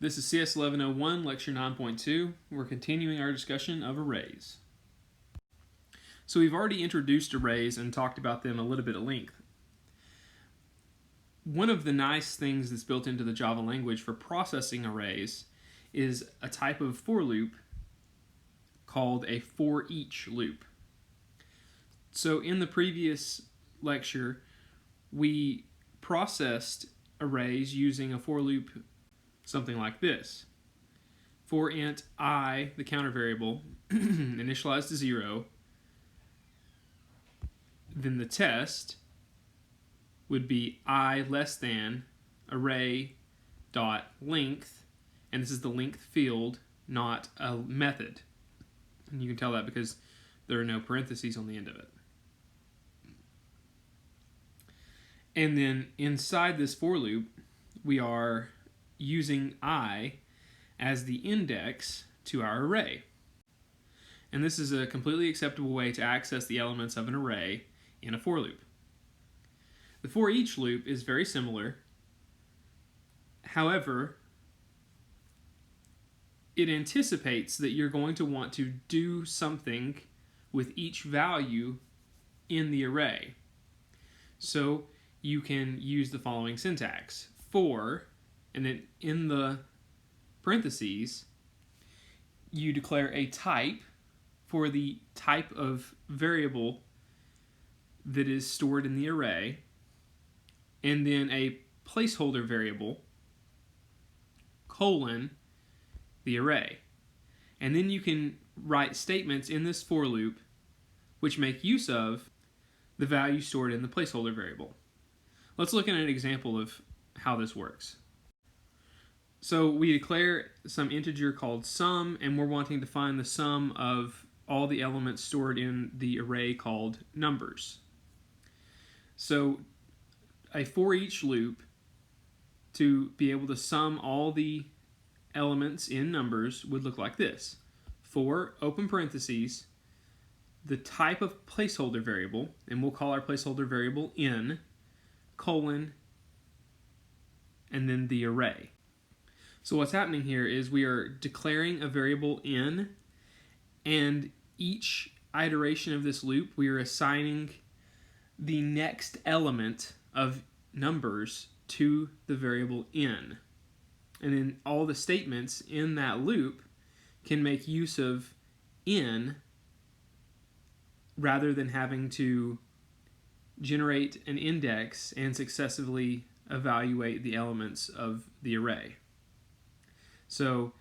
This is CS1101, Lecture 9.2. We're continuing our discussion of arrays. So we've already introduced arrays and talked about them a little bit at length. One of the nice things that's built into the Java language for processing arrays is a type of for loop called a for each loop. So in the previous lecture, we processed arrays using a for loop something like this. For int I, the counter variable, initialized to 0, then the test would be I less than array dot length, and this is the length field, not a method. And you can tell that because there are no parentheses on the end of it. And then inside this for loop, we are using I as the index to our array. And this is a completely acceptable way to access the elements of an array in a for loop. The for each loop is very similar. However, it anticipates that you're going to want to do something with each value in the array. So you can use the following syntax. For, and then in the parentheses, you declare a type for the type of variable that is stored in the array, and then a placeholder variable, colon, the array. And then you can write statements in this for loop which make use of the value stored in the placeholder variable. Let's look at an example of how this works. So we declare some integer called sum, and we're wanting to find the sum of all the elements stored in the array called numbers. So a for each loop, to be able to sum all the elements in numbers, would look like this. For, open parentheses, the type of placeholder variable, and we'll call our placeholder variable n, colon, and then the array. So what's happening here is we are declaring a variable n, and each iteration of this loop we are assigning the next element of numbers to the variable n. And then all the statements in that loop can make use of n rather than having to generate an index and successively evaluate the elements of the array. So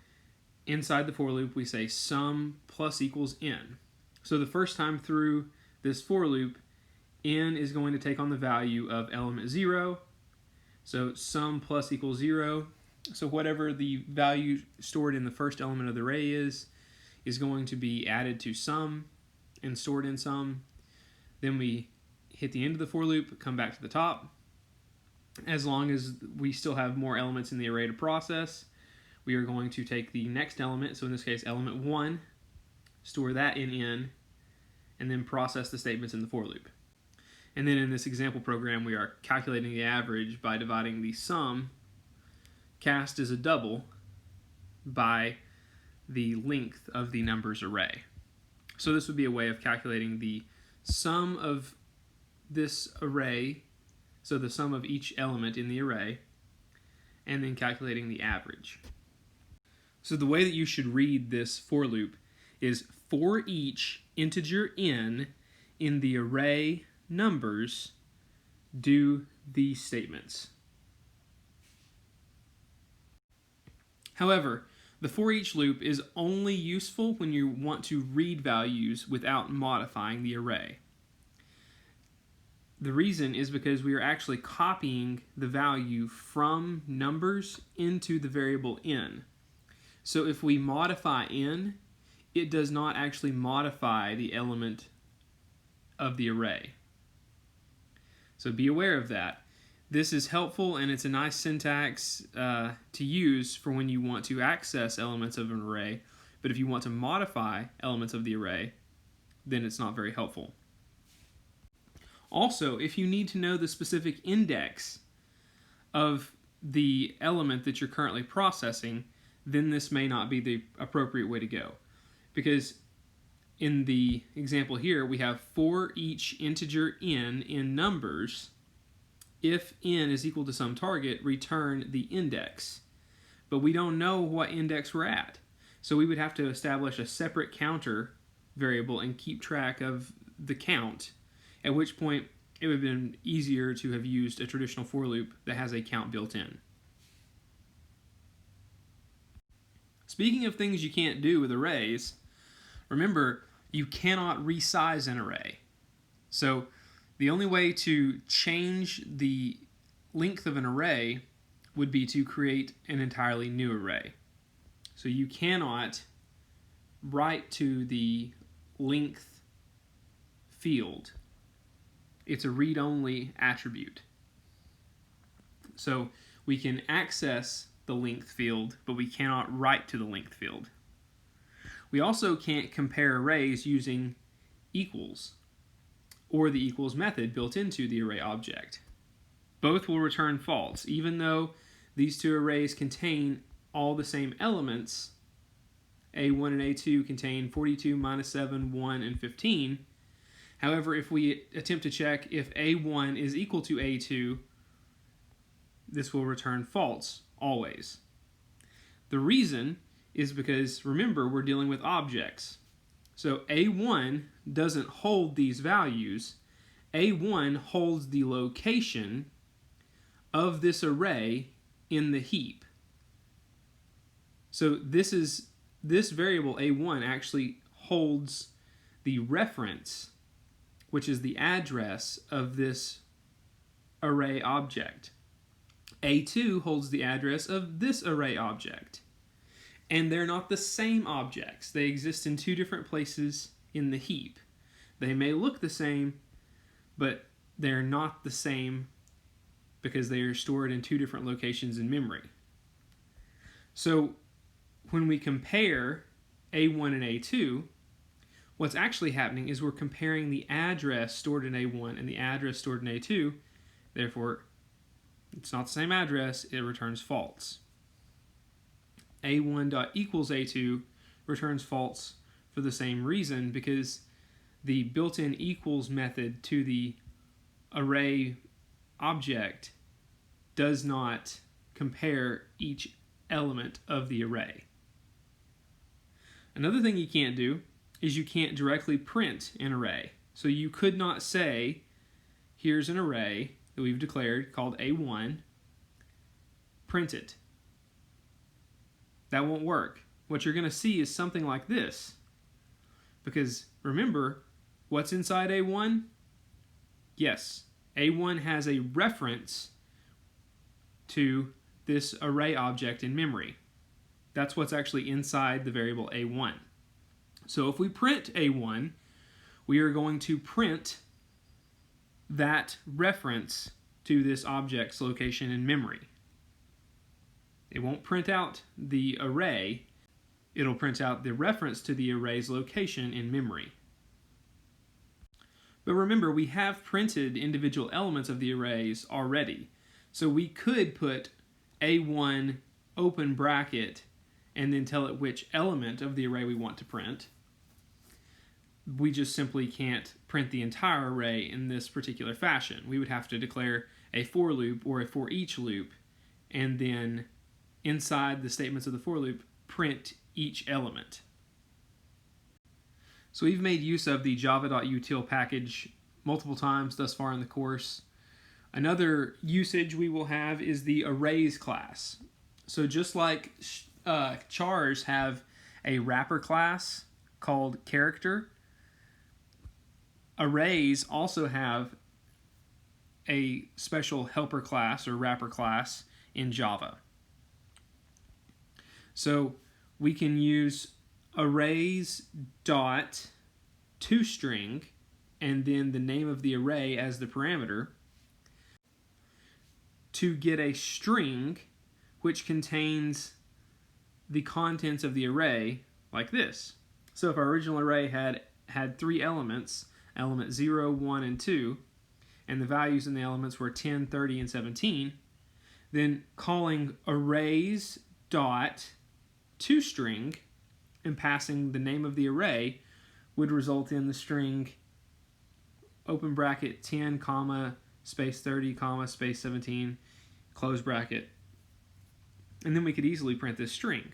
inside the for loop we say sum plus equals n. So the first time through this for loop, n is going to take on the value of element 0. So sum plus equals 0. So whatever the value stored in the first element of the array is going to be added to sum and stored in sum. Then we hit the end of the for loop, come back to the top. As long as we still have more elements in the array to process, we are going to take the next element, so in this case element 1, store that in n, and then process the statements in the for loop. And then in this example program we are calculating the average by dividing the sum, cast as a double, by the length of the numbers array. So this would be a way of calculating the sum of this array, so the sum of each element in the array, and then calculating the average. So the way that you should read this for loop is for each integer n in the array numbers, do these statements. However, the for each loop is only useful when you want to read values without modifying the array. The reason is because we are actually copying the value from numbers into the variable n. So if we modify n, it does not actually modify the element of the array. So be aware of that. This is helpful, and it's a nice syntax to use for when you want to access elements of an array, but if you want to modify elements of the array, then it's not very helpful. Also, if you need to know the specific index of the element that you're currently processing, then this may not be the appropriate way to go. Because in the example here, we have for each integer n in numbers, if n is equal to some target, return the index. But we don't know what index we're at. So we would have to establish a separate counter variable and keep track of the count, at which point it would have been easier to have used a traditional for loop that has a count built in. Speaking of things you can't do with arrays, remember, you cannot resize an array. So the only way to change the length of an array would be to create an entirely new array. So you cannot write to the length field. It's a read-only attribute. So we can access the length field, but we cannot write to the length field. We also can't compare arrays using equals or the equals method built into the array object. Both will return false, even though these two arrays contain all the same elements. A1 and A2 contain 42, minus 7, 1, and 15. However, if we attempt to check if A1 is equal to A2, this will return false, always. The reason is because, remember, we're dealing with objects. So A1 doesn't hold these values. A1 holds the location of this array in the heap. So this variable A1 actually holds the reference, which is the address of this array object. A2 holds the address of this array object. And they're not the same objects. They exist in two different places in the heap. They may look the same, but they're not the same because they are stored in two different locations in memory. So when we compare A1 and A2, what's actually happening is we're comparing the address stored in A1 and the address stored in A2. Therefore, it's not the same address, it returns false. A1.equals A2 returns false for the same reason, because the built-in equals method to the array object does not compare each element of the array. Another thing you can't do is you can't directly print an array. So you could not say, here's an array that we've declared called A1, print it. That won't work. What you're going to see is something like this. Because remember, what's inside A1? Yes, A1 has a reference to this array object in memory. That's what's actually inside the variable A1. So if we print A1, we are going to print that reference to this object's location in memory. It won't print out the array, it'll print out the reference to the array's location in memory. But remember, we have printed individual elements of the arrays already. So we could put A1 open bracket and then tell it which element of the array we want to print. We just simply can't print the entire array in this particular fashion. We would have to declare a for loop or a for each loop, and then inside the statements of the for loop, print each element. So we've made use of the java.util package multiple times thus far in the course. Another usage we will have is the arrays class. So just like chars have a wrapper class called character, arrays also have a special helper class or wrapper class in Java. So we can use arrays dot toString and then the name of the array as the parameter to get a string which contains the contents of the array like this. So if our original array had 3 elements, element 0, 1, and 2, and the values in the elements were 10, 30, and 17, then calling arrays dot toString and passing the name of the array would result in the string open bracket 10 comma space 30 comma space 17 close bracket, and then we could easily print this string.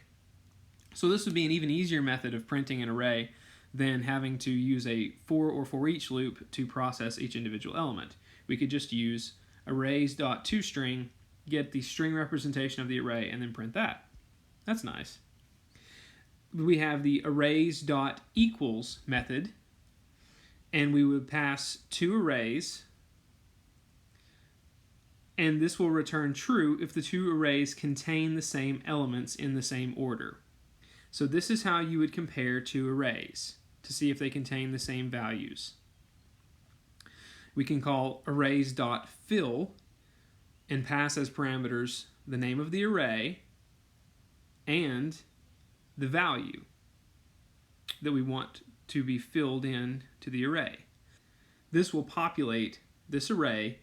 So this would be an even easier method of printing an array than having to use a for or for each loop to process each individual element. We could just use arrays.toString, get the string representation of the array, and then print that. That's nice. We have the arrays.equals method, and we would pass two arrays, and this will return true if the two arrays contain the same elements in the same order. So this is how you would compare two arrays to see if they contain the same values. We can call arrays.fill and pass as parameters the name of the array and the value that we want to be filled in to the array. This will populate this array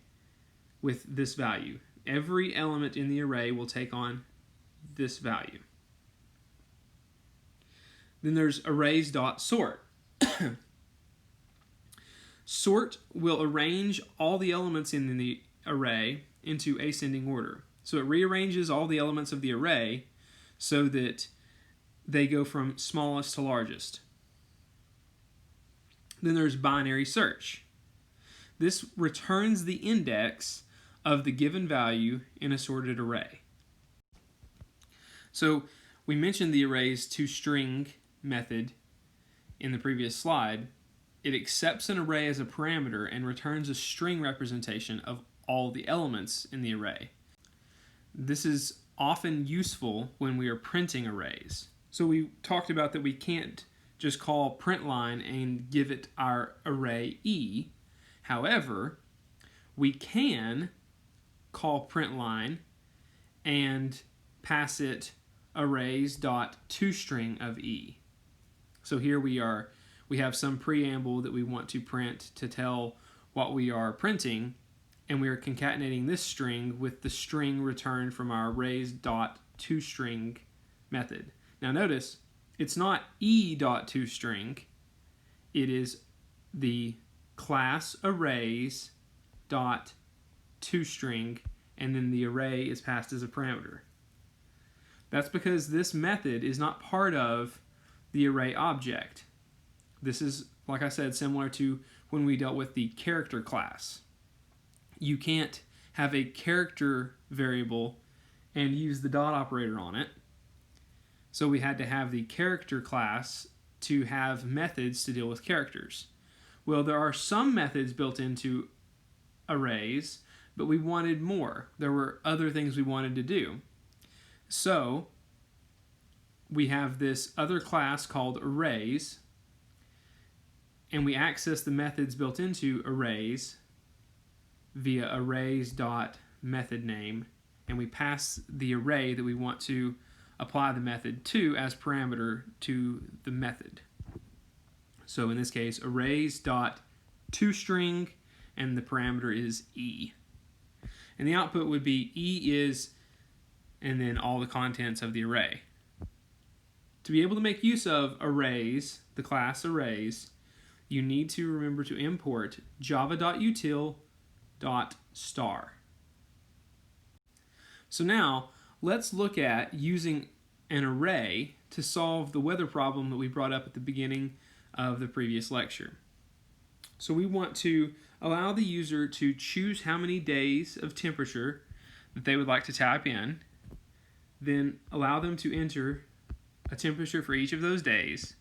with this value. Every element in the array will take on this value. Then there's arrays.sort. Sort will arrange all the elements in the array into ascending order. So it rearranges all the elements of the array so that they go from smallest to largest. Then there's binary search. This returns the index of the given value in a sorted array. So we mentioned the arrays toString method in the previous slide. It accepts an array as a parameter and returns a string representation of all the elements in the array. This is often useful when we are printing arrays. So we talked about that we can't just call printline and give it our array E. However, we can call printline and pass it arrays.toString of E. So here we have some preamble that we want to print to tell what we are printing, and we are concatenating this string with the string returned from our arrays.toString method. Now notice, it's not e.toString, it is the class arrays.toString, and then the array is passed as a parameter. That's because this method is not part of the array object. This is, like I said, similar to when we dealt with the character class. You can't have a character variable and use the dot operator on it. So we had to have the character class to have methods to deal with characters. Well, there are some methods built into arrays, but we wanted more. There were other things we wanted to do. So we have this other class called arrays, and we access the methods built into arrays via arrays.methodName, and we pass the array that we want to apply the method to as parameter to the method. So in this case, arrays.toString, and the parameter is E. And the output would be E is, and then all the contents of the array. To be able to make use of arrays, the class arrays, you need to remember to import java.util.star. So now, let's look at using an array to solve the weather problem that we brought up at the beginning of the previous lecture. So we want to allow the user to choose how many days of temperature that they would like to type in, then allow them to enter a temperature for each of those days,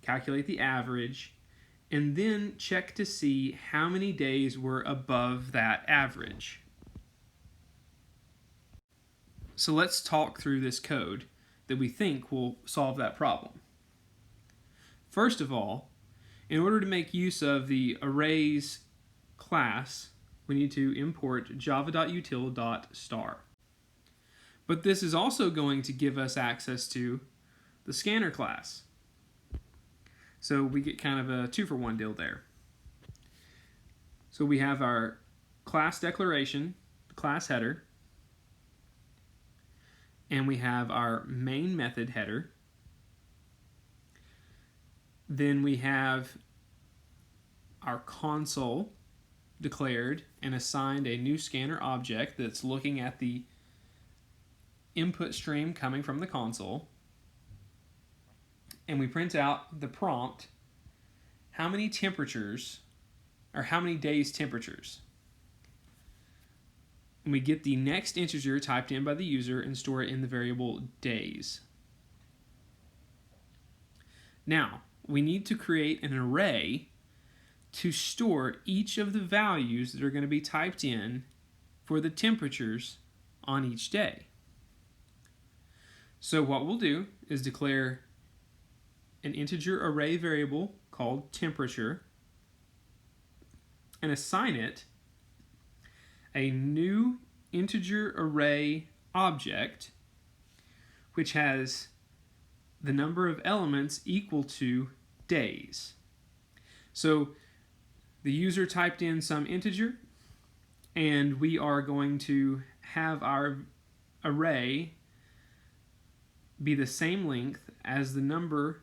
calculate the average, and then check to see how many days were above that average. So let's talk through this code that we think will solve that problem. First of all, in order to make use of the arrays class, we need to import java.util.star. But this is also going to give us access to the scanner class. So we get kind of a 2-for-1 deal there. So we have our class declaration, the class header, and we have our main method header. Then we have our console declared and assigned a new scanner object that's looking at the input stream coming from the console. And we print out the prompt, how many temperatures, or how many days temperatures. And we get the next integer typed in by the user and store it in the variable days. Now, we need to create an array to store each of the values that are going to be typed in for the temperatures on each day. So what we'll do is declare an integer array variable called temperature and assign it a new integer array object which has the number of elements equal to days. So the user typed in some integer, and we are going to have our array be the same length as the number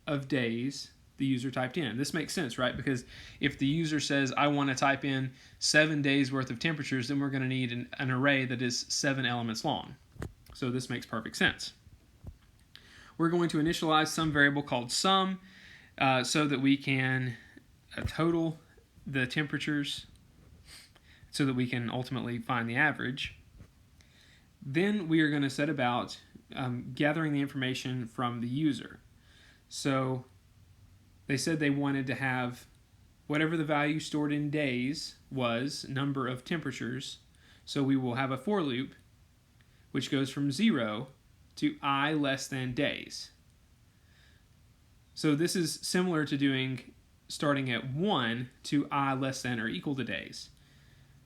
of days the user typed in. This makes sense, right? Because if the user says, I want to type in 7 days worth of temperatures, then we're going to need an array that is 7 elements long. So this makes perfect sense. We're going to initialize some variable called sum so that we can total the temperatures so that we can ultimately find the average. Then we are going to set about gathering the information from the user. So they said they wanted to have whatever the value stored in days was, number of temperatures. So we will have a for loop which goes from 0 to I less than days. So this is similar to doing starting at 1 to I less than or equal to days.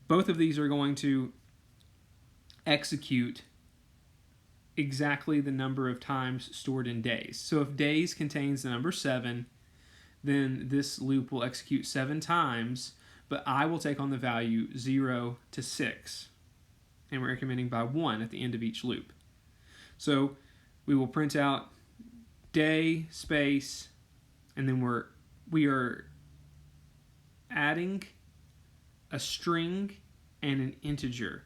Both of these are going to execute exactly the number of times stored in days. So if days contains the number 7, then this loop will execute 7 times, but I will take on the value 0 to 6. And we're incrementing by 1 at the end of each loop. So we will print out day space, and then we are adding a string and an integer.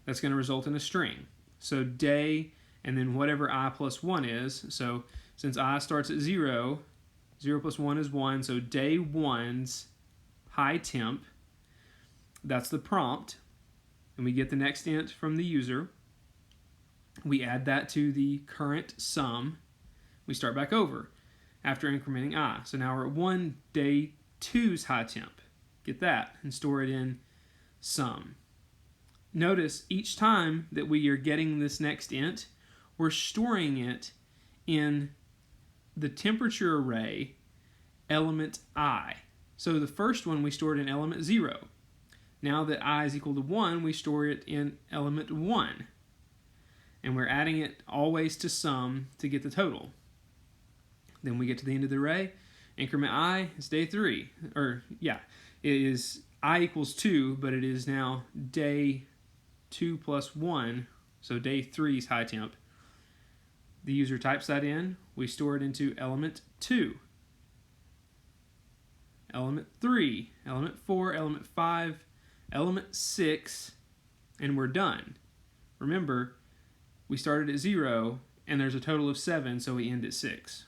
That's going to result in a string. So day, and then whatever I plus 1 is. So since I starts at 0, 0 plus 1 is 1. So day 1's high temp, that's the prompt. And we get the next int from the user. We add that to the current sum. We start back over after incrementing I. So now we're at 1 day 2's high temp. Get that and store it in sum. Notice each time that we are getting this next int, we're storing it in the temperature array element I. So the first one we stored in element 0. Now that I is equal to 1, we store it in element 1. And we're adding it always to sum to get the total. Then we get to the end of the array. Increment I is day 3. It is I equals 2, but it is now day 2 plus 1, so day 3's high temp. The user types that in. We store it into element 2, element 3, element 4, element 5, element 6, and we're done. Remember, we started at 0, and there's a total of 7, so we end at 6.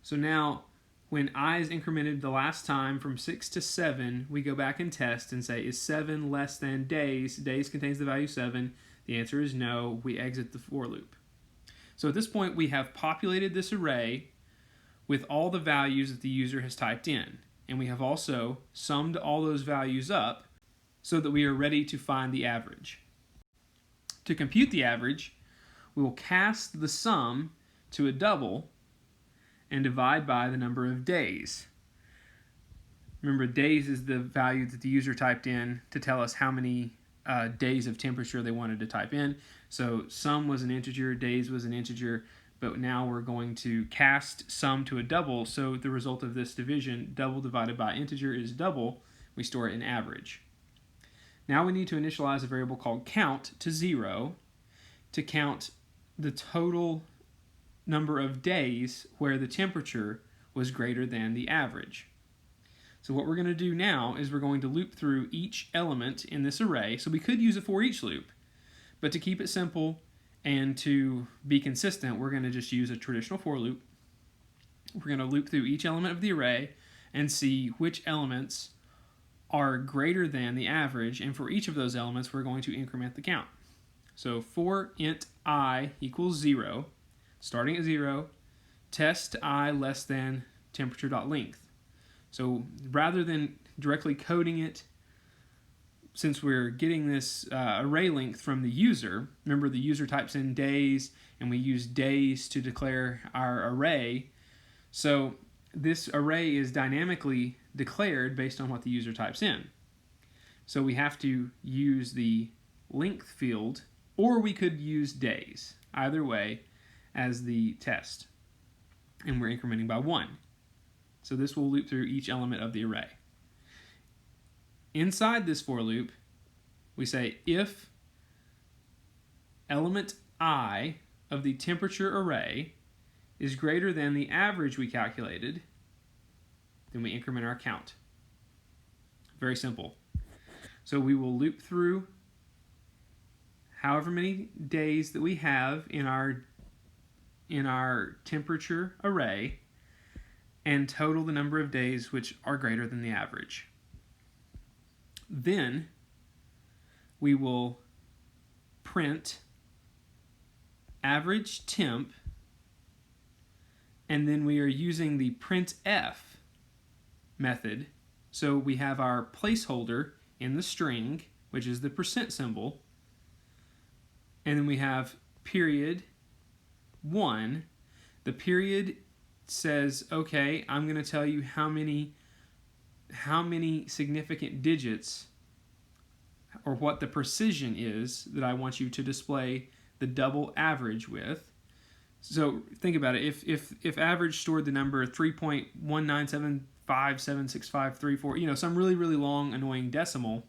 So now, when I is incremented the last time from 6 to 7, we go back and test and say, is 7 less than days? Days contains the value 7. The answer is no. We exit the for loop. So at this point, we have populated this array with all the values that the user has typed in. And we have also summed all those values up so that we are ready to find the average. To compute the average, we will cast the sum to a double and divide by the number of days. Remember, days is the value that the user typed in to tell us how many days of temperature they wanted to type in. So sum was an integer, days was an integer, but now we're going to cast sum to a double, so the result of this division, double divided by integer, is double. We store it in average. Now we need to initialize a variable called count to 0 to count the total number of days where the temperature was greater than the average. So what we're going to do now is we're going to loop through each element in this array. So we could use a for each loop, but to keep it simple and to be consistent, we're going to just use a traditional for loop. We're going to loop through each element of the array and see which elements are greater than the average, and for each of those elements we're going to increment the count. So for int I equals 0, starting at 0, test I less than temperature.length. So rather than directly coding it, since we're getting this array length from the user, remember the user types in days and we use days to declare our array, so this array is dynamically declared based on what the user types in. So we have to use the length field, or we could use days, either way, as the test. And we're incrementing by 1. So this will loop through each element of the array. Inside this for loop, we say if element I of the temperature array is greater than the average we calculated, then we increment our count. Very simple. So we will loop through however many days that we have in our temperature array and total the number of days which are greater than the average. Then we will print average temp, and then we are using the printf method. So we have our placeholder in the string, which is the percent symbol, and then we have period 1. The period says, okay, I'm going to tell you how many significant digits, or what the precision is that I want you to display the double average with. So think about it. If average stored the number 3.197576534, some really, really long, annoying decimal,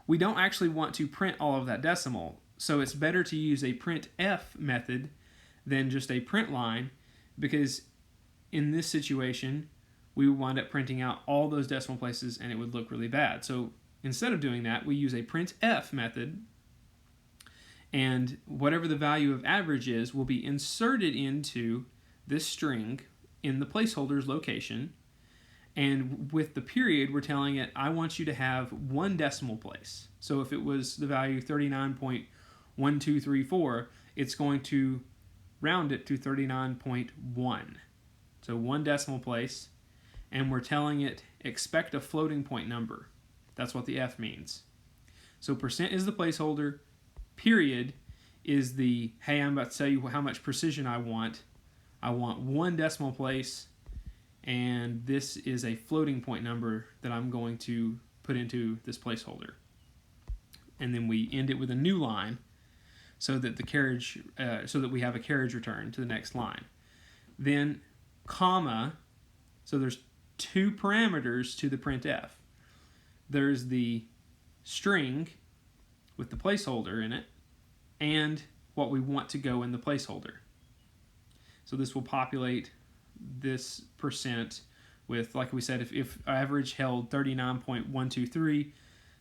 we don't actually want to print all of that decimal. So it's better to use a printf method than just a print line, because in this situation, we would wind up printing out all those decimal places and it would look really bad. So instead of doing that, we use a printf method, and whatever the value of average is will be inserted into this string in the placeholder's location. And with the period, we're telling it, I want you to have 1 decimal place. So if it was the value 39.1234, it's going to round it to 39.1. So 1 decimal place, and we're telling it, expect a floating point number. That's what the F means. So percent is the placeholder, period is the, hey, I'm about to tell you how much precision I want. I want 1 decimal place, and this is a floating point number that I'm going to put into this placeholder. And then we end it with a new line so that we have a carriage return to the next line. Then comma, so there's 2 parameters to the printf. There's the string with the placeholder in it, and what we want to go in the placeholder. So this will populate this percent with, like we said, if average held 39.123,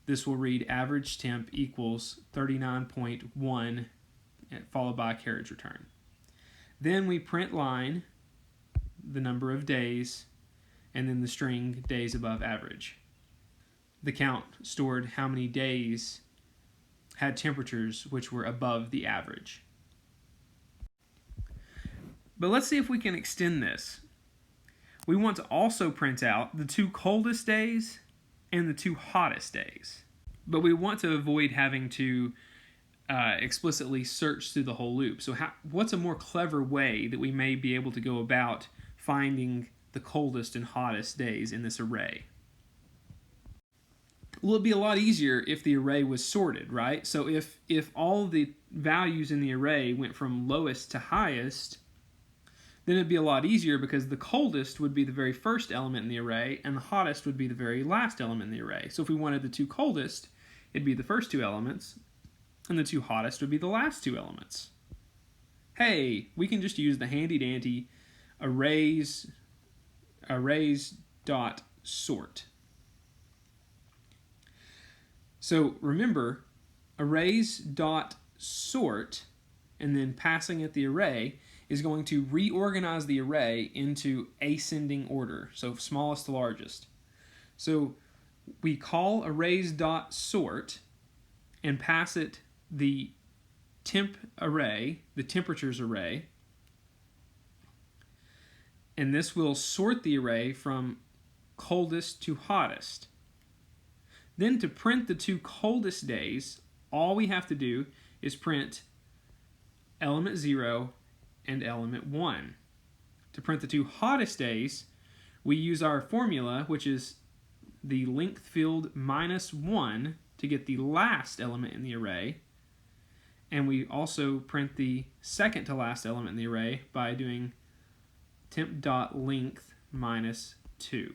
this will read average temp equals 39.1 followed by a carriage return. Then we print line the number of days, and then the string days above average. The count stored how many days had temperatures which were above the average. But let's see if we can extend this. We want to also print out the 2 coldest days and the 2 hottest days. But we want to avoid having to explicitly search through the whole loop. So what's a more clever way that we may be able to go about finding the coldest and hottest days in this array? Well, it'd be a lot easier if the array was sorted, right? So if all the values in the array went from lowest to highest, then it'd be a lot easier, because the coldest would be the very first element in the array and the hottest would be the very last element in the array. So if we wanted the 2 coldest, it'd be the first two elements, and the two hottest would be the last two elements. Hey, we can just use the handy-dandy arrays dot sort. So remember, arrays dot sort and then passing it the array is going to reorganize the array into ascending order, so smallest to largest. So we call arrays dot sort and pass it the temp array, the temperatures array, and this will sort the array from coldest to hottest. Then to print the two coldest days, all we have to do is print element 0 and element 1. To print the two hottest days, we use our formula, which is the length field minus 1 to get the last element in the array. And we also print the second to last element in the array by doing temp.length minus 2.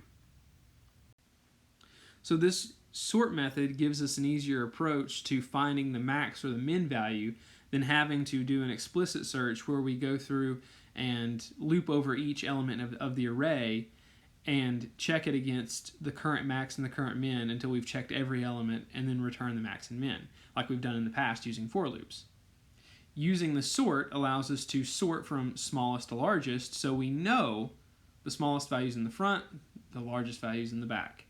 So this sort method gives us an easier approach to finding the max or the min value than having to do an explicit search where we go through and loop over each element of the array and check it against the current max and the current min until we've checked every element and then return the max and min, like we've done in the past using for loops. Using the sort allows us to sort from smallest to largest, so we know the smallest values in the front, the largest values in the back.